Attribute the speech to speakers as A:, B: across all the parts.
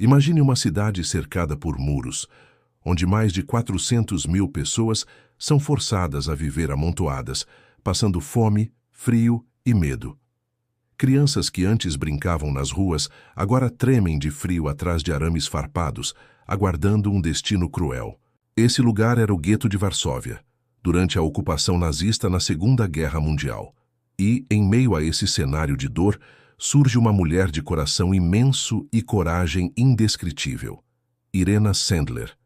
A: Imagine uma cidade cercada por muros, onde mais de 400.000 pessoas são forçadas a viver amontoadas, passando fome, frio e medo. Crianças que antes brincavam nas ruas agora tremem de frio atrás de arames farpados, aguardando um destino cruel. Esse lugar era o gueto de Varsóvia, durante a ocupação nazista na Segunda Guerra Mundial. E, em meio a esse cenário de dor, surge uma mulher de coração imenso e coragem indescritível. Irena Sendler,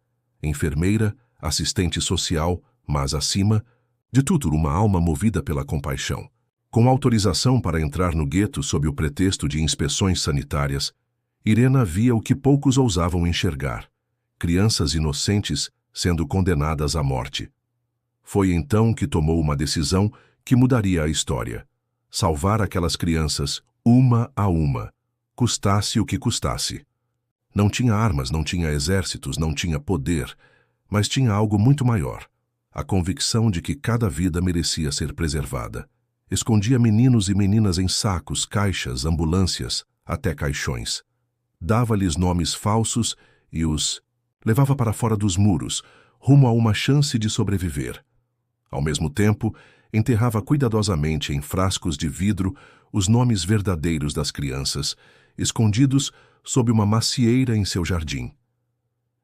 A: enfermeira, assistente social, mas acima de tudo uma alma movida pela compaixão. Com autorização para entrar no gueto sob o pretexto de inspeções sanitárias, Irena via o que poucos ousavam enxergar: crianças inocentes sendo condenadas à morte. Foi então que tomou uma decisão que mudaria a história: salvar aquelas crianças, uma a uma, custasse o que custasse. Não tinha armas, não tinha exércitos, não tinha poder, mas tinha algo muito maior: a convicção de que cada vida merecia ser preservada. Escondia meninos e meninas em sacos, caixas, ambulâncias, até caixões. Dava-lhes nomes falsos e os levava para fora dos muros, rumo a uma chance de sobreviver. Ao mesmo tempo, enterrava cuidadosamente em frascos de vidro os nomes verdadeiros das crianças, escondidos sob uma macieira em seu jardim.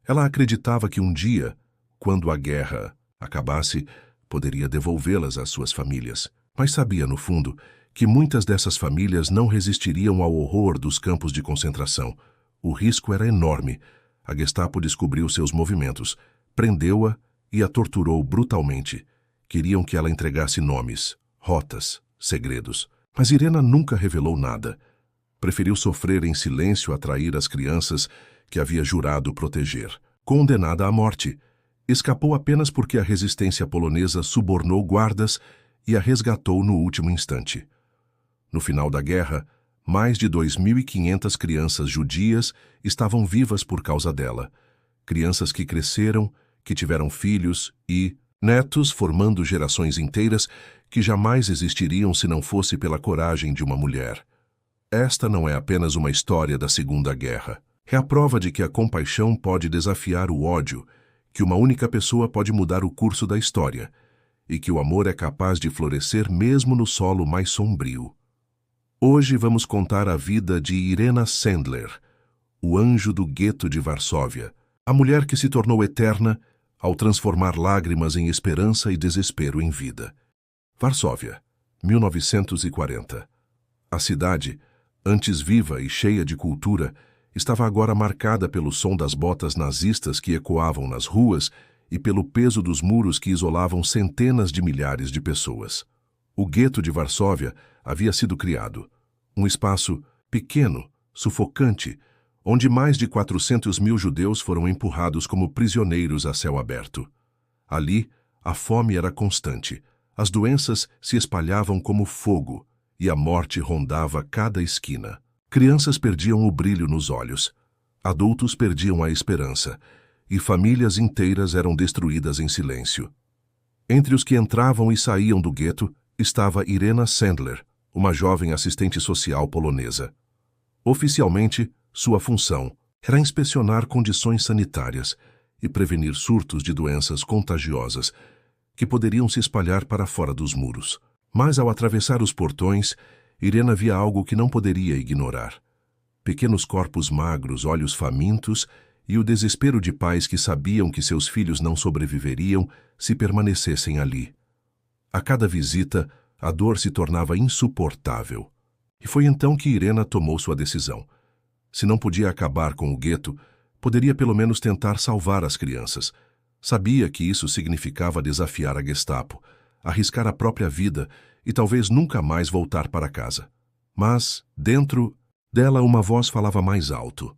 A: Ela acreditava que um dia, quando a guerra acabasse, poderia devolvê-las às suas famílias. Mas sabia, no fundo, que muitas dessas famílias não resistiriam ao horror dos campos de concentração. O risco era enorme. A Gestapo descobriu seus movimentos, prendeu-a e a torturou brutalmente. Queriam que ela entregasse nomes, rotas, segredos. Mas Irena nunca revelou nada. Preferiu sofrer em silêncio a trair as crianças que havia jurado proteger. Condenada à morte, escapou apenas porque a resistência polonesa subornou guardas e a resgatou no último instante. No final da guerra, mais de 2.500 crianças judias estavam vivas por causa dela. Crianças que cresceram, que tiveram filhos e netos, formando gerações inteiras que jamais existiriam se não fosse pela coragem de uma mulher. Esta não é apenas uma história da Segunda Guerra. É a prova de que a compaixão pode desafiar o ódio, que uma única pessoa pode mudar o curso da história, e que o amor é capaz de florescer mesmo no solo mais sombrio. Hoje vamos contar a vida de Irena Sendler, o anjo do gueto de Varsóvia, a mulher que se tornou eterna ao transformar lágrimas em esperança e desespero em vida. Varsóvia, 1940. A cidade, antes viva e cheia de cultura, estava agora marcada pelo som das botas nazistas que ecoavam nas ruas e pelo peso dos muros que isolavam centenas de milhares de pessoas. O gueto de Varsóvia havia sido criado, um espaço pequeno, sufocante, onde mais de 400.000 judeus foram empurrados como prisioneiros a céu aberto. Ali, a fome era constante, as doenças se espalhavam como fogo e a morte rondava cada esquina. Crianças perdiam o brilho nos olhos, adultos perdiam a esperança, e famílias inteiras eram destruídas em silêncio. Entre os que entravam e saíam do gueto estava Irena Sendler, uma jovem assistente social polonesa. Oficialmente, sua função era inspecionar condições sanitárias e prevenir surtos de doenças contagiosas que poderiam se espalhar para fora dos muros. Mas ao atravessar os portões, Irena via algo que não poderia ignorar. Pequenos corpos magros, olhos famintos e o desespero de pais que sabiam que seus filhos não sobreviveriam se permanecessem ali. A cada visita, a dor se tornava insuportável. E foi então que Irena tomou sua decisão. Se não podia acabar com o gueto, poderia pelo menos tentar salvar as crianças. Sabia que isso significava desafiar a Gestapo, arriscar a própria vida e talvez nunca mais voltar para casa. Mas, dentro dela, uma voz falava mais alto.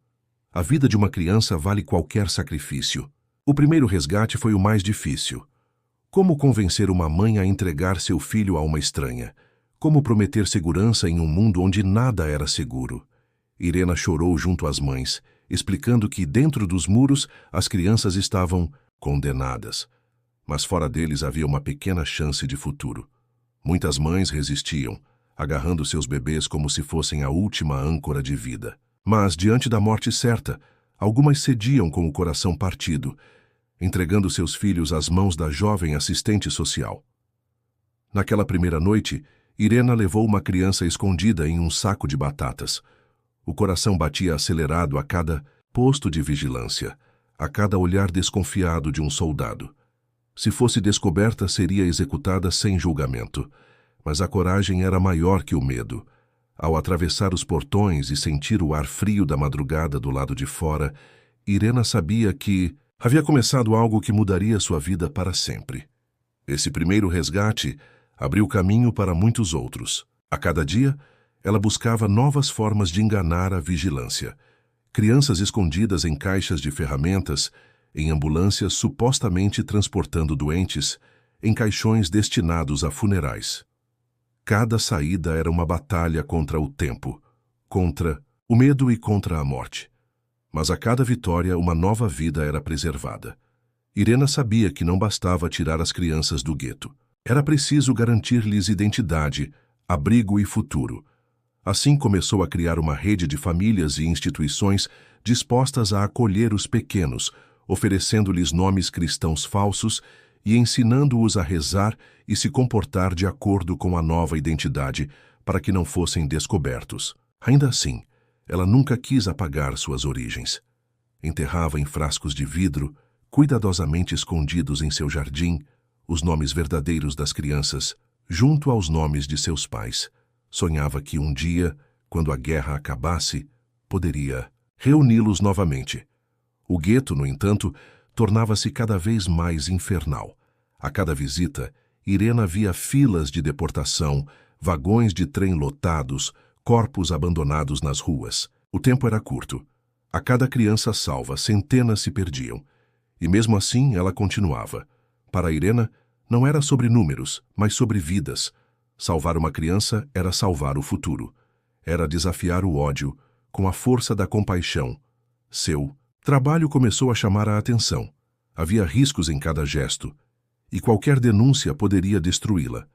A: A vida de uma criança vale qualquer sacrifício. O primeiro resgate foi o mais difícil. Como convencer uma mãe a entregar seu filho a uma estranha? Como prometer segurança em um mundo onde nada era seguro? Irena chorou junto às mães, explicando que dentro dos muros as crianças estavam condenadas. Mas fora deles havia uma pequena chance de futuro. Muitas mães resistiam, agarrando seus bebês como se fossem a última âncora de vida. Mas, diante da morte certa, Algumas cediam com o coração partido, entregando seus filhos às mãos da jovem assistente social. Naquela primeira noite, Irena levou uma criança escondida em um saco de batatas. O coração batia acelerado a cada posto de vigilância, a cada olhar desconfiado de um soldado. Se fosse descoberta, seria executada sem julgamento. Mas a coragem era maior que o medo. Ao atravessar os portões e sentir o ar frio da madrugada do lado de fora, Irena sabia que havia começado algo que mudaria sua vida para sempre. Esse primeiro resgate abriu caminho para muitos outros. A cada dia, ela buscava novas formas de enganar a vigilância. Crianças escondidas em caixas de ferramentas, em ambulâncias supostamente transportando doentes, em caixões destinados a funerais. Cada saída era uma batalha contra o tempo, contra o medo e contra a morte. Mas a cada vitória, uma nova vida era preservada. Irena sabia que não bastava tirar as crianças do gueto. Era preciso garantir-lhes identidade, abrigo e futuro. Assim começou a criar uma rede de famílias e instituições dispostas a acolher os pequenos, oferecendo-lhes nomes cristãos falsos e ensinando-os a rezar e se comportar de acordo com a nova identidade, para que não fossem descobertos. Ainda assim, ela nunca quis apagar suas origens. Enterrava em frascos de vidro, cuidadosamente escondidos em seu jardim, os nomes verdadeiros das crianças, junto aos nomes de seus pais. Sonhava que um dia, quando a guerra acabasse, poderia reuni-los novamente. O gueto, no entanto, tornava-se cada vez mais infernal. A cada visita, Irena via filas de deportação, vagões de trem lotados, corpos abandonados nas ruas. O tempo era curto. A cada criança salva, centenas se perdiam. E mesmo assim, ela continuava. Para Irena, não era sobre números, mas sobre vidas. Salvar uma criança era salvar o futuro. Era desafiar o ódio com a força da compaixão. Seu trabalho começou a chamar a atenção. Havia riscos em cada gesto, e qualquer denúncia poderia destruí-la.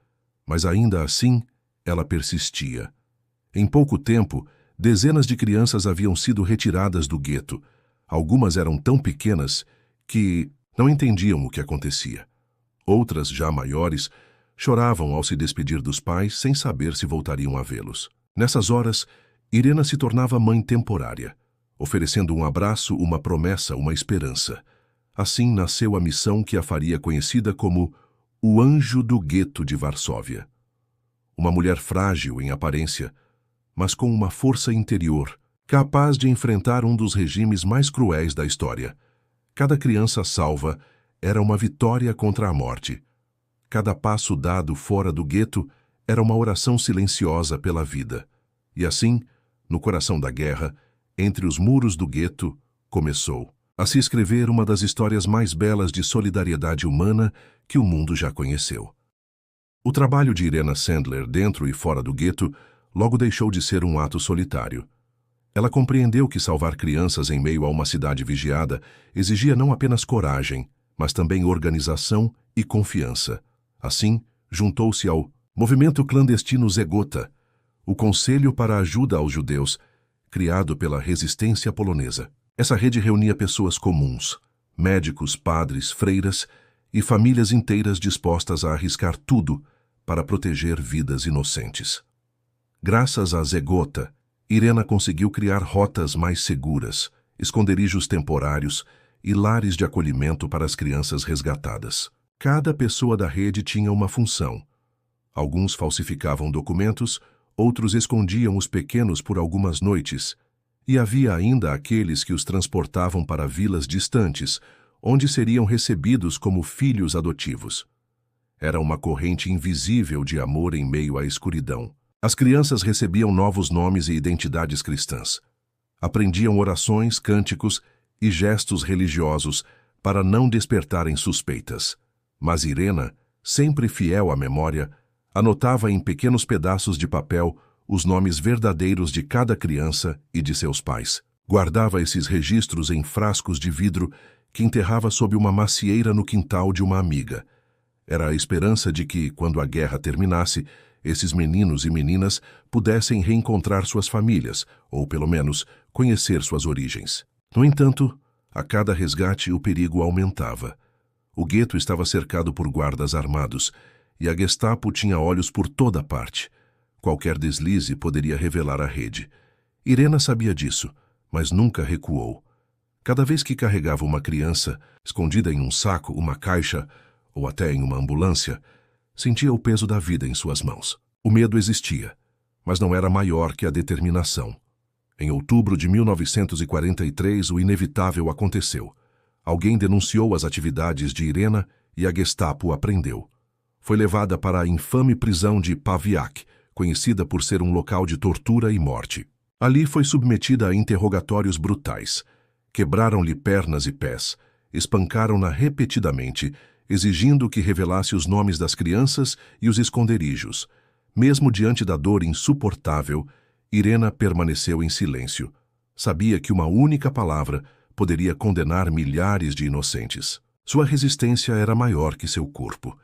A: Mas ainda assim, ela persistia. Em pouco tempo, dezenas de crianças haviam sido retiradas do gueto. Algumas eram tão pequenas que não entendiam o que acontecia. Outras, já maiores, choravam ao se despedir dos pais sem saber se voltariam a vê-los. Nessas horas, Irena se tornava mãe temporária, oferecendo um abraço, uma promessa, uma esperança. Assim nasceu a missão que a faria conhecida como o Anjo do Gueto de Varsóvia. Uma mulher frágil em aparência, mas com uma força interior, capaz de enfrentar um dos regimes mais cruéis da história. Cada criança salva era uma vitória contra a morte. Cada passo dado fora do gueto era uma oração silenciosa pela vida. E assim, no coração da guerra, entre os muros do gueto, começou a se escrever uma das histórias mais belas de solidariedade humana que o mundo já conheceu. O trabalho de Irena Sandler dentro e fora do gueto logo deixou de ser um ato solitário. Ela compreendeu que salvar crianças em meio a uma cidade vigiada exigia não apenas coragem, mas também organização e confiança. Assim, juntou-se ao movimento clandestino Zegota, o Conselho para a Ajuda aos Judeus, criado pela resistência polonesa. Essa rede reunia pessoas comuns, médicos, padres, freiras e famílias inteiras dispostas a arriscar tudo para proteger vidas inocentes. Graças a Zegota, Irena conseguiu criar rotas mais seguras, esconderijos temporários e lares de acolhimento para as crianças resgatadas. Cada pessoa da rede tinha uma função. Alguns falsificavam documentos, outros escondiam os pequenos por algumas noites, e havia ainda aqueles que os transportavam para vilas distantes, onde seriam recebidos como filhos adotivos. Era uma corrente invisível de amor em meio à escuridão. As crianças recebiam novos nomes e identidades cristãs. Aprendiam orações, cânticos e gestos religiosos para não despertarem suspeitas. Mas Irena, sempre fiel à memória, anotava em pequenos pedaços de papel os nomes verdadeiros de cada criança e de seus pais. Guardava esses registros em frascos de vidro que enterrava sob uma macieira no quintal de uma amiga. Era a esperança de que, quando a guerra terminasse, esses meninos e meninas pudessem reencontrar suas famílias, ou pelo menos conhecer suas origens. No entanto, a cada resgate o perigo aumentava. O gueto estava cercado por guardas armados e a Gestapo tinha olhos por toda parte. Qualquer deslize poderia revelar a rede. Irena sabia disso, mas nunca recuou. Cada vez que carregava uma criança, escondida em um saco, uma caixa ou até em uma ambulância, sentia o peso da vida em suas mãos. O medo existia, mas não era maior que a determinação. Em outubro de 1943, o inevitável aconteceu. Alguém denunciou as atividades de Irena e a Gestapo a prendeu. Foi levada para a infame prisão de Pawiak, conhecida por ser um local de tortura e morte. Ali foi submetida a interrogatórios brutais. Quebraram-lhe pernas e pés, espancaram-na repetidamente, exigindo que revelasse os nomes das crianças e os esconderijos. Mesmo diante da dor insuportável, Irena permaneceu em silêncio. Sabia que uma única palavra poderia condenar milhares de inocentes. Sua resistência era maior que seu corpo.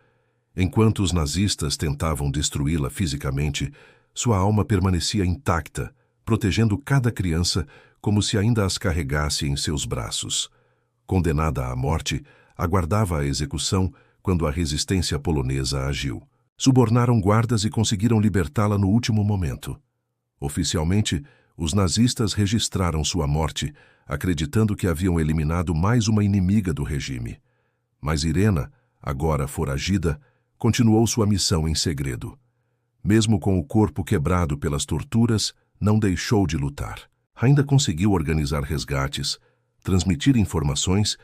A: Enquanto os nazistas tentavam destruí-la fisicamente, sua alma permanecia intacta, protegendo cada criança como se ainda as carregasse em seus braços. Condenada à morte, aguardava a execução quando a resistência polonesa agiu. Subornaram guardas e conseguiram libertá-la no último momento. Oficialmente, os nazistas registraram sua morte, acreditando que haviam eliminado mais uma inimiga do regime. Mas Irena, agora foragida, continuou sua missão em segredo. Mesmo com o corpo quebrado pelas torturas, não deixou de lutar. Ainda conseguiu organizar resgates, transmitir informações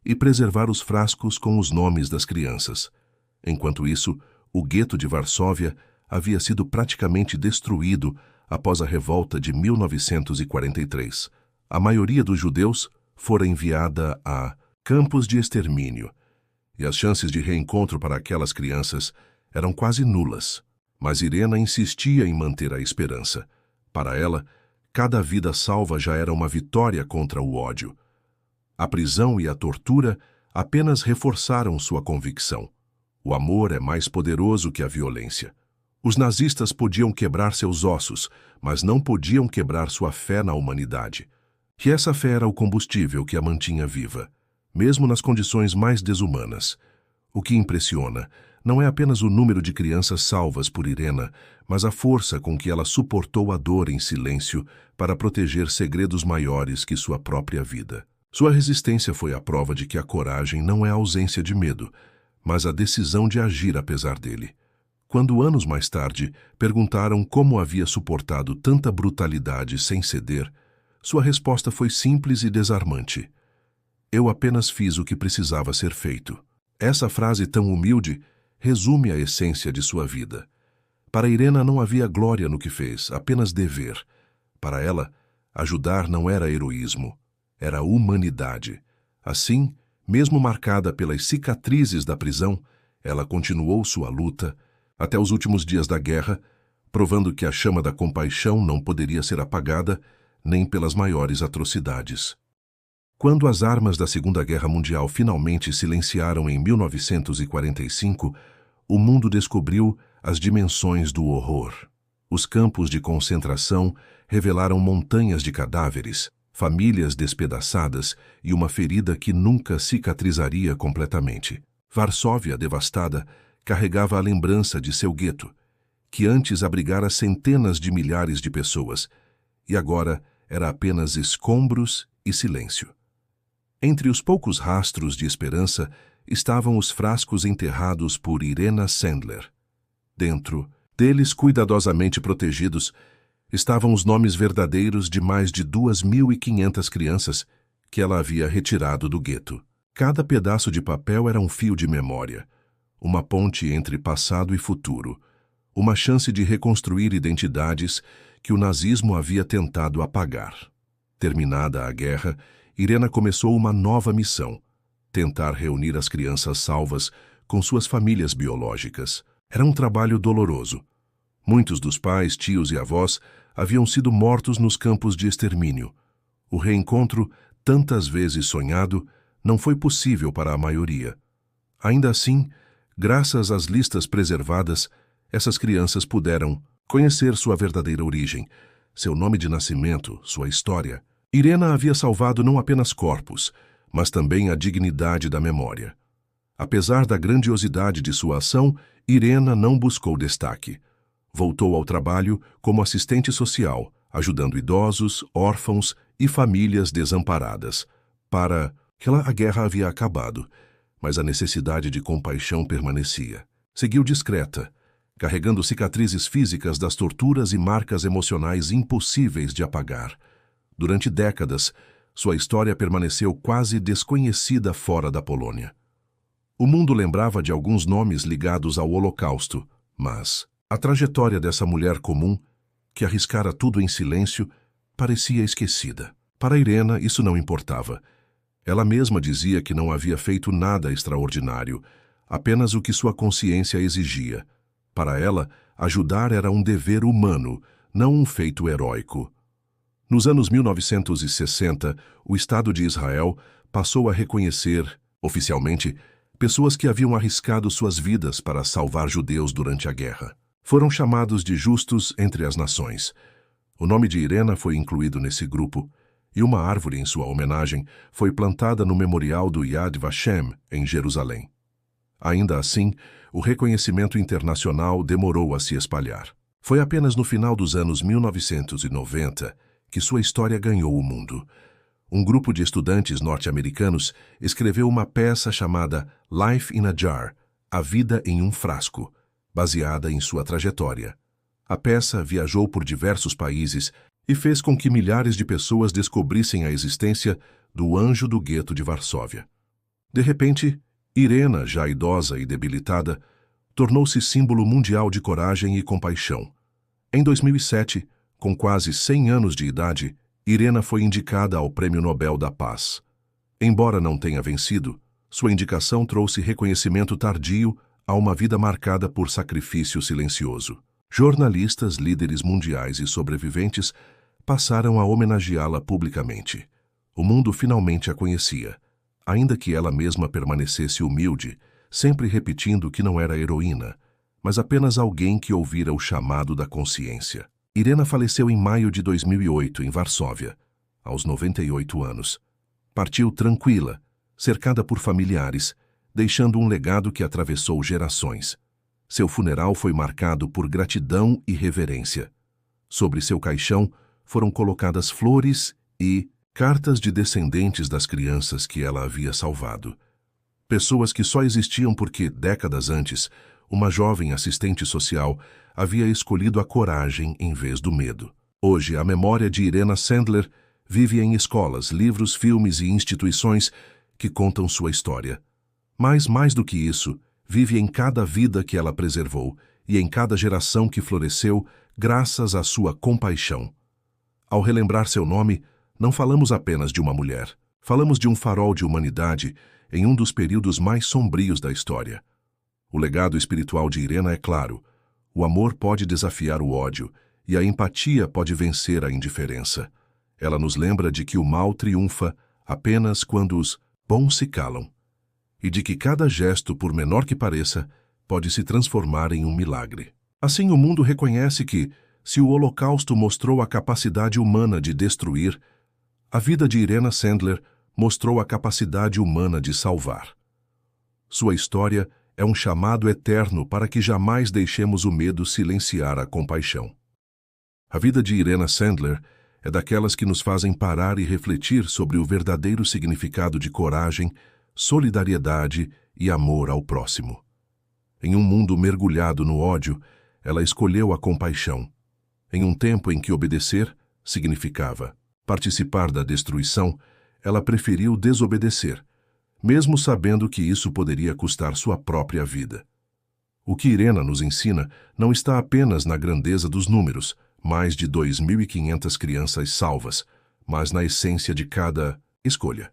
A: e preservar os frascos com os nomes das crianças. Enquanto isso, o gueto de Varsóvia havia sido praticamente destruído após a revolta de 1943. A maioria dos judeus fora enviada a campos de extermínio, e as chances de reencontro para aquelas crianças eram quase nulas. Mas Irena insistia em manter a esperança. Para ela, cada vida salva já era uma vitória contra o ódio. A prisão e a tortura apenas reforçaram sua convicção. O amor é mais poderoso que a violência. Os nazistas podiam quebrar seus ossos, mas não podiam quebrar sua fé na humanidade. E essa fé era o combustível que a mantinha viva, mesmo nas condições mais desumanas. O que impressiona não é apenas o número de crianças salvas por Irena, mas a força com que ela suportou a dor em silêncio para proteger segredos maiores que sua própria vida. Sua resistência foi a prova de que a coragem não é a ausência de medo, mas a decisão de agir apesar dele. Quando, anos mais tarde, perguntaram como havia suportado tanta brutalidade sem ceder, sua resposta foi simples e desarmante. Eu apenas fiz o que precisava ser feito. Essa frase tão humilde resume a essência de sua vida. Para Irena não havia glória no que fez, apenas dever. Para ela, ajudar não era heroísmo, era humanidade. Assim, mesmo marcada pelas cicatrizes da prisão, ela continuou sua luta até os últimos dias da guerra, provando que a chama da compaixão não poderia ser apagada nem pelas maiores atrocidades. Quando as armas da Segunda Guerra Mundial finalmente silenciaram em 1945, o mundo descobriu as dimensões do horror. Os campos de concentração revelaram montanhas de cadáveres, famílias despedaçadas e uma ferida que nunca cicatrizaria completamente. Varsóvia, devastada, carregava a lembrança de seu gueto, que antes abrigara centenas de milhares de pessoas, e agora era apenas escombros e silêncio. Entre os poucos rastros de esperança estavam os frascos enterrados por Irena Sendler. Dentro deles, cuidadosamente protegidos, estavam os nomes verdadeiros de mais de 2.500 crianças que ela havia retirado do gueto. Cada pedaço de papel era um fio de memória, uma ponte entre passado e futuro, uma chance de reconstruir identidades que o nazismo havia tentado apagar. Terminada a guerra, Irena começou uma nova missão: tentar reunir as crianças salvas com suas famílias biológicas. Era um trabalho doloroso. Muitos dos pais, tios e avós haviam sido mortos nos campos de extermínio. O reencontro, tantas vezes sonhado, não foi possível para a maioria. Ainda assim, graças às listas preservadas, essas crianças puderam conhecer sua verdadeira origem, seu nome de nascimento, sua história. Irena havia salvado não apenas corpos, mas também a dignidade da memória. Apesar da grandiosidade de sua ação, Irena não buscou destaque. Voltou ao trabalho como assistente social, ajudando idosos, órfãos e famílias desamparadas. Para ela, a guerra havia acabado, mas a necessidade de compaixão permanecia. Seguiu discreta, carregando cicatrizes físicas das torturas e marcas emocionais impossíveis de apagar. Durante décadas, sua história permaneceu quase desconhecida fora da Polônia. O mundo lembrava de alguns nomes ligados ao Holocausto, mas a trajetória dessa mulher comum, que arriscara tudo em silêncio, parecia esquecida. Para Irena, isso não importava. Ela mesma dizia que não havia feito nada extraordinário, apenas o que sua consciência exigia. Para ela, ajudar era um dever humano, não um feito heróico. Nos anos 1960, o Estado de Israel passou a reconhecer, oficialmente, pessoas que haviam arriscado suas vidas para salvar judeus durante a guerra. Foram chamados de justos entre as nações. O nome de Irena foi incluído nesse grupo, e uma árvore em sua homenagem foi plantada no memorial do Yad Vashem, em Jerusalém. Ainda assim, o reconhecimento internacional demorou a se espalhar. Foi apenas no final dos anos 1990 que sua história ganhou o mundo. Um grupo de estudantes norte-americanos escreveu uma peça chamada Life in a Jar, A Vida em um Frasco, baseada em sua trajetória. A peça viajou por diversos países e fez com que milhares de pessoas descobrissem a existência do anjo do gueto de Varsóvia. De repente, Irena, já idosa e debilitada, tornou-se símbolo mundial de coragem e compaixão. Em 2007, com quase 100 anos de idade, Irena foi indicada ao Prêmio Nobel da Paz. Embora não tenha vencido, sua indicação trouxe reconhecimento tardio a uma vida marcada por sacrifício silencioso. Jornalistas, líderes mundiais e sobreviventes passaram a homenageá-la publicamente. O mundo finalmente a conhecia, ainda que ela mesma permanecesse humilde, sempre repetindo que não era heroína, mas apenas alguém que ouvira o chamado da consciência. Irena faleceu em maio de 2008, em Varsóvia, aos 98 anos. Partiu tranquila, cercada por familiares, deixando um legado que atravessou gerações. Seu funeral foi marcado por gratidão e reverência. Sobre seu caixão foram colocadas flores e cartas de descendentes das crianças que ela havia salvado. Pessoas que só existiam porque, décadas antes, uma jovem assistente social havia escolhido a coragem em vez do medo. Hoje, a memória de Irena Sandler vive em escolas, livros, filmes e instituições que contam sua história. Mas, mais do que isso, vive em cada vida que ela preservou e em cada geração que floresceu graças à sua compaixão. Ao relembrar seu nome, não falamos apenas de uma mulher. Falamos de um farol de humanidade em um dos períodos mais sombrios da história. O legado espiritual de Irena é claro. O amor pode desafiar o ódio e a empatia pode vencer a indiferença. Ela nos lembra de que o mal triunfa apenas quando os bons se calam e de que cada gesto, por menor que pareça, pode se transformar em um milagre. Assim, o mundo reconhece que, se o Holocausto mostrou a capacidade humana de destruir, a vida de Irena Sandler mostrou a capacidade humana de salvar. Sua história é um chamado eterno para que jamais deixemos o medo silenciar a compaixão. A vida de Irena Sandler é daquelas que nos fazem parar e refletir sobre o verdadeiro significado de coragem, solidariedade e amor ao próximo. Em um mundo mergulhado no ódio, ela escolheu a compaixão. Em um tempo em que obedecer significava participar da destruição, ela preferiu desobedecer, mesmo sabendo que isso poderia custar sua própria vida. O que Irena nos ensina não está apenas na grandeza dos números, mais de 2.500 crianças salvas, mas na essência de cada escolha,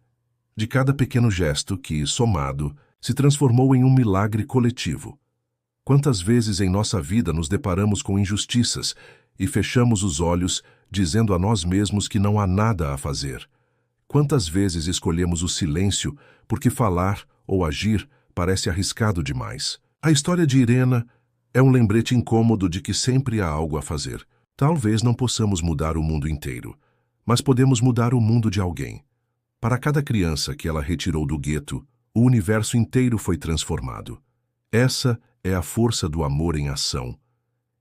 A: de cada pequeno gesto que, somado, se transformou em um milagre coletivo. Quantas vezes em nossa vida nos deparamos com injustiças e fechamos os olhos, dizendo a nós mesmos que não há nada a fazer? Quantas vezes escolhemos o silêncio porque falar ou agir parece arriscado demais? A história de Irena é um lembrete incômodo de que sempre há algo a fazer. Talvez não possamos mudar o mundo inteiro, Mas podemos mudar o mundo de alguém. Para cada criança que ela retirou do gueto, o universo inteiro foi transformado. Essa é a força do amor em ação.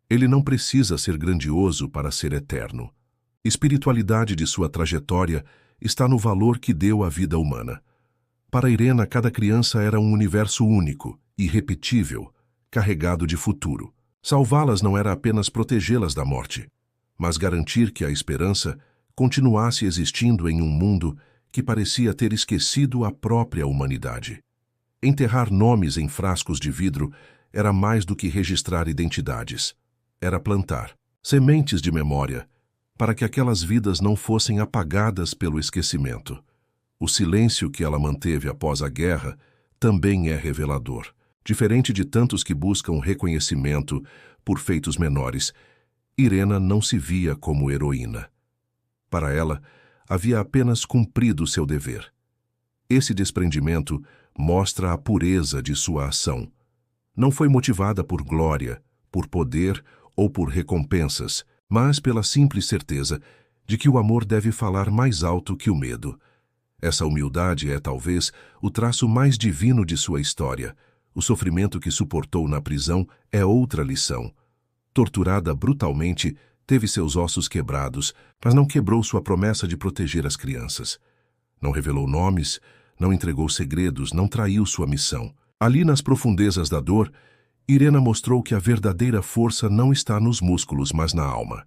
A: Ele não precisa ser grandioso para ser eterno. Espiritualidade de sua trajetória está no valor que deu à vida humana. Para Irena, cada criança era um universo único, irrepetível, carregado de futuro. Salvá-las não era apenas protegê-las da morte, mas garantir que a esperança continuasse existindo em um mundo que parecia ter esquecido a própria humanidade. Enterrar nomes em frascos de vidro era mais do que registrar identidades. Era plantar sementes de memória para que aquelas vidas não fossem apagadas pelo esquecimento. O silêncio que ela manteve após a guerra também é revelador. Diferente de tantos que buscam reconhecimento por feitos menores, Irena não se via como heroína. Para ela, havia apenas cumprido seu dever. Esse desprendimento mostra a pureza de sua ação. Não foi motivada por glória, por poder ou por recompensas, mas pela simples certeza de que o amor deve falar mais alto que o medo. Essa humildade é, talvez, o traço mais divino de sua história. O sofrimento que suportou na prisão é outra lição. Torturada brutalmente, teve seus ossos quebrados, mas não quebrou sua promessa de proteger as crianças. Não revelou nomes, não entregou segredos, não traiu sua missão. Ali nas profundezas da dor, Irena mostrou que a verdadeira força não está nos músculos, mas na alma.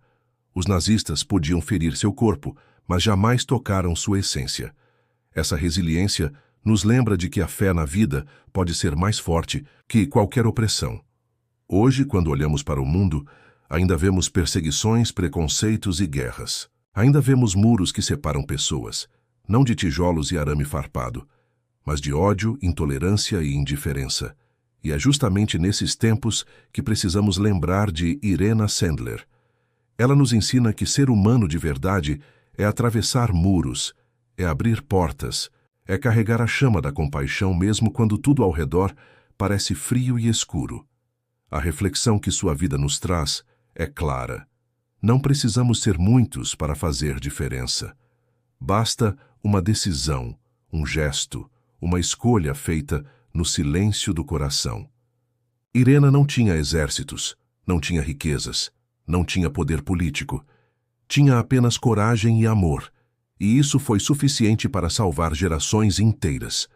A: Os nazistas podiam ferir seu corpo, mas jamais tocaram sua essência. Essa resiliência nos lembra de que a fé na vida pode ser mais forte que qualquer opressão. Hoje, quando olhamos para o mundo, ainda vemos perseguições, preconceitos e guerras. Ainda vemos muros que separam pessoas, não de tijolos e arame farpado, mas de ódio, intolerância e indiferença. E é justamente nesses tempos que precisamos lembrar de Irena Sendler. Ela nos ensina que ser humano de verdade é atravessar muros, é abrir portas, é carregar a chama da compaixão mesmo quando tudo ao redor parece frio e escuro. A reflexão que sua vida nos traz é clara. Não precisamos ser muitos para fazer diferença. Basta uma decisão, um gesto, uma escolha feita no silêncio do coração. Irena não tinha exércitos, não tinha riquezas, não tinha poder político. Tinha apenas coragem e amor, e isso foi suficiente para salvar gerações inteiras.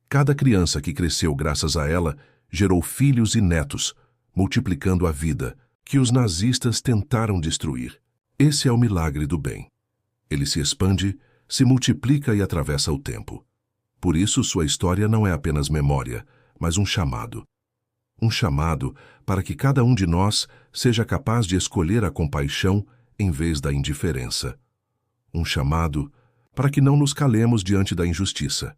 A: Cada criança que cresceu graças a ela gerou filhos e netos, multiplicando a vida que os nazistas tentaram destruir. Esse é o milagre do bem. Ele se expande, se multiplica e atravessa o tempo. Por isso, sua história não é apenas memória, mas um chamado. Um chamado para que cada um de nós seja capaz de escolher a compaixão em vez da indiferença. Um chamado para que não nos calemos diante da injustiça.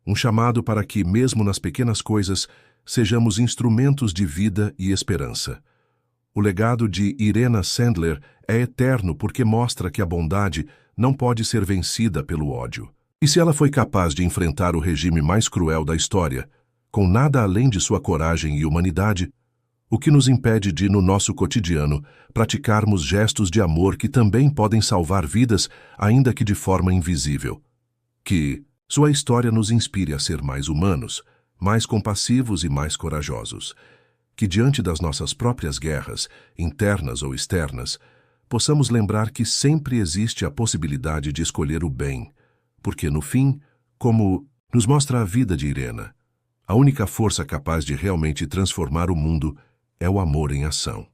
A: Um chamado para que, mesmo nas pequenas coisas, sejamos instrumentos de vida e esperança. O legado de Irena Sendler é eterno porque mostra que a bondade não pode ser vencida pelo ódio. E se ela foi capaz de enfrentar o regime mais cruel da história, com nada além de sua coragem e humanidade, o que nos impede de, no nosso cotidiano, praticarmos gestos de amor que também podem salvar vidas, ainda que de forma invisível? Que sua história nos inspire a ser mais humanos, mais compassivos e mais corajosos. Que diante das nossas próprias guerras, internas ou externas, possamos lembrar que sempre existe a possibilidade de escolher o bem, porque, no fim, como nos mostra a vida de Irena, a única força capaz de realmente transformar o mundo é o amor em ação.